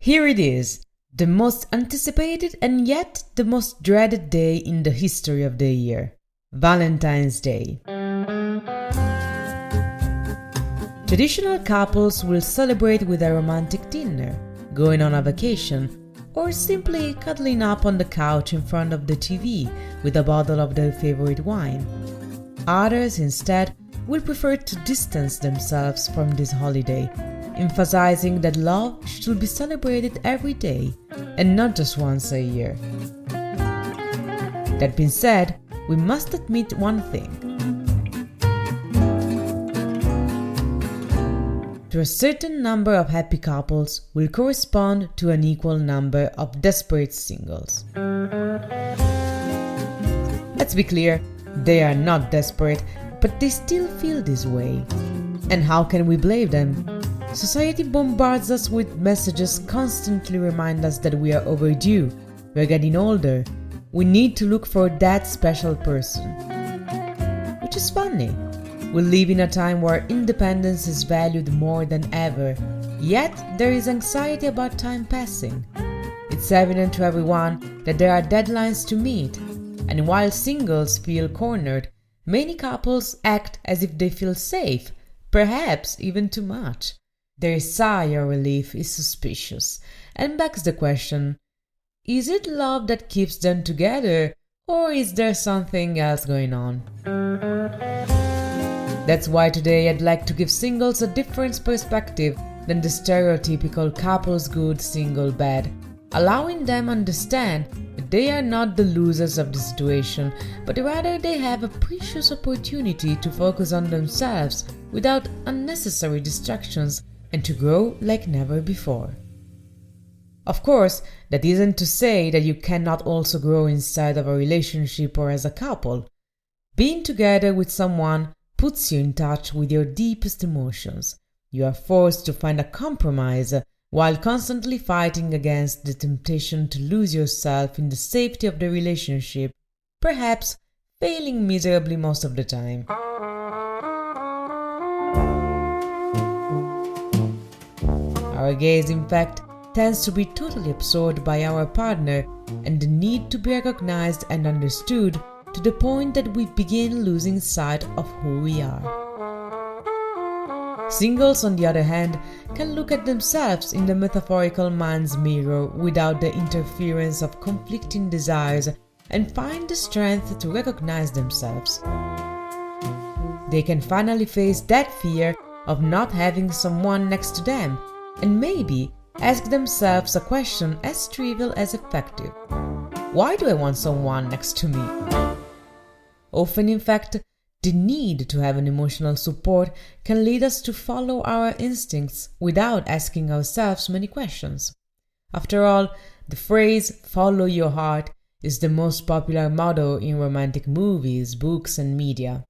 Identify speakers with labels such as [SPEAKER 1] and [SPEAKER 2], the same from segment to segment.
[SPEAKER 1] Here it is, the most anticipated and yet the most dreaded day in the history of the year, Valentine's Day. Traditional couples will celebrate with a romantic dinner, going on a vacation, or simply cuddling up on the couch in front of the TV with a bottle of their favorite wine. Others, instead, will prefer to distance themselves from this holiday, emphasizing that love should be celebrated every day and not just once a year. That being said, we must admit one thing. To a certain number of happy couples will correspond to an equal number of desperate singles. Let's be clear, they are not desperate, but they still feel this way. And how can we blame them? Society bombards us with messages constantly remind us that we are overdue, we're getting older, we need to look for that special person. Which is funny. We live in a time where independence is valued more than ever, yet there is anxiety about time passing. It's evident to everyone that there are deadlines to meet, and while singles feel cornered, many couples act as if they feel safe, perhaps even too much. Their sigh of relief is suspicious and begs the question, is it love that keeps them together, or is there something else going on? That's why today I'd like to give singles a different perspective than the stereotypical couples good, single bad, allowing them understand that they are not the losers of the situation, but rather they have a precious opportunity to focus on themselves without unnecessary distractions and to grow like never before. Of course, that isn't to say that you cannot also grow inside of a relationship or as a couple. Being together with someone puts you in touch with your deepest emotions. You are forced to find a compromise while constantly fighting against the temptation to lose yourself in the safety of the relationship, perhaps failing miserably most of the time. Our gaze, in fact, tends to be totally absorbed by our partner and the need to be recognized and understood to the point that we begin losing sight of who we are. Singles, on the other hand, can look at themselves in the metaphorical man's mirror without the interference of conflicting desires and find the strength to recognize themselves. They can finally face that fear of not having someone next to them and maybe ask themselves a question as trivial as effective. Why do I want someone next to me? Often, in fact, the need to have an emotional support can lead us to follow our instincts without asking ourselves many questions. After all, the phrase "follow your heart" is the most popular motto in romantic movies, books, and media.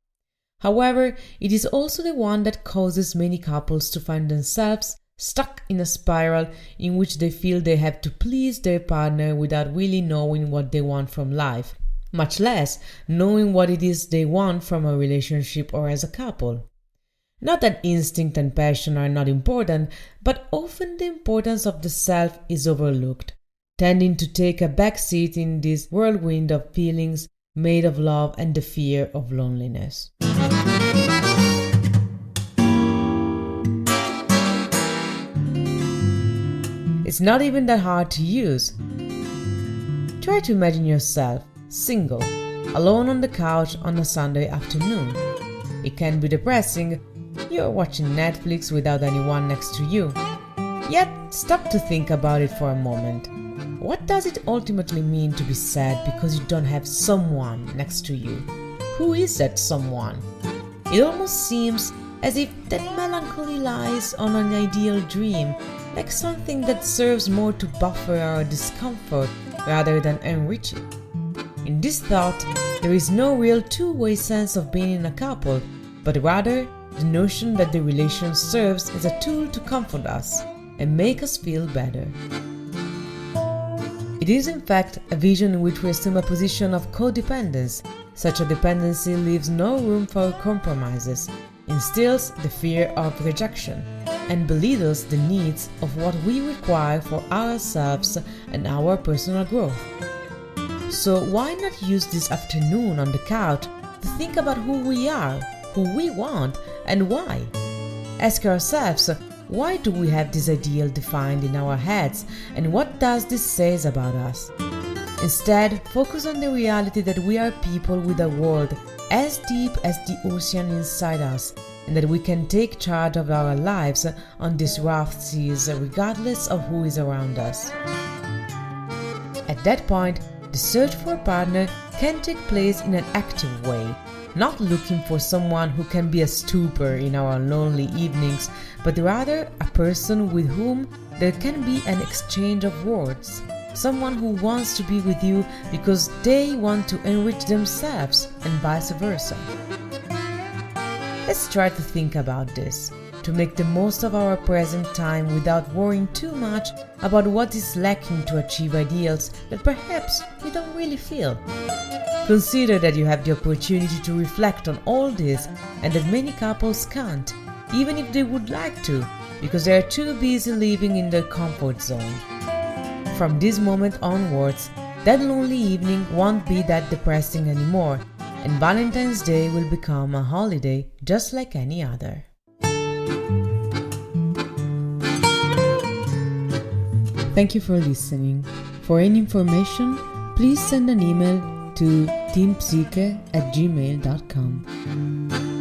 [SPEAKER 1] However, it is also the one that causes many couples to find themselves stuck in a spiral in which they feel they have to please their partner without really knowing what they want from life, much less knowing what it is they want from a relationship or as a couple. Not that instinct and passion are not important, but often the importance of the self is overlooked, tending to take a back seat in this whirlwind of feelings made of love and the fear of loneliness. It's not even that hard to use. Try to imagine yourself single, alone on the couch on a Sunday afternoon. It can be depressing. You're watching Netflix without anyone next to you. Yet, stop to think about it for a moment. What does it ultimately mean to be sad because you don't have someone next to you? Who is that someone? It almost seems as if that melancholy lies on an ideal dream, like something that serves more to buffer our discomfort rather than enrich it. In this thought, there is no real two-way sense of being in a couple, but rather the notion that the relation serves as a tool to comfort us and make us feel better. It is in fact a vision in which we assume a position of codependence. Such a dependency leaves no room for compromises, instills the fear of rejection, and belittles the needs of what we require for ourselves and our personal growth. So why not use this afternoon on the couch to think about who we are, who we want, and why? Ask ourselves, why do we have this ideal defined in our heads, and what does this say about us? Instead, focus on the reality that we are people with a world as deep as the ocean inside us, and that we can take charge of our lives on these rough seas regardless of who is around us. At that point, the search for a partner can take place in an active way, not looking for someone who can be a stupor in our lonely evenings, but rather a person with whom there can be an exchange of words. Someone who wants to be with you because they want to enrich themselves, and vice versa. Let's try to think about this, to make the most of our present time without worrying too much about what is lacking to achieve ideals that perhaps we don't really feel. Consider that you have the opportunity to reflect on all this, and that many couples can't, even if they would like to, because they are too busy living in their comfort zone. From this moment onwards, that lonely evening won't be that depressing anymore, and Valentine's Day will become a holiday just like any other. Thank you for listening. For any information, please send an email to teampsyche@gmail.com.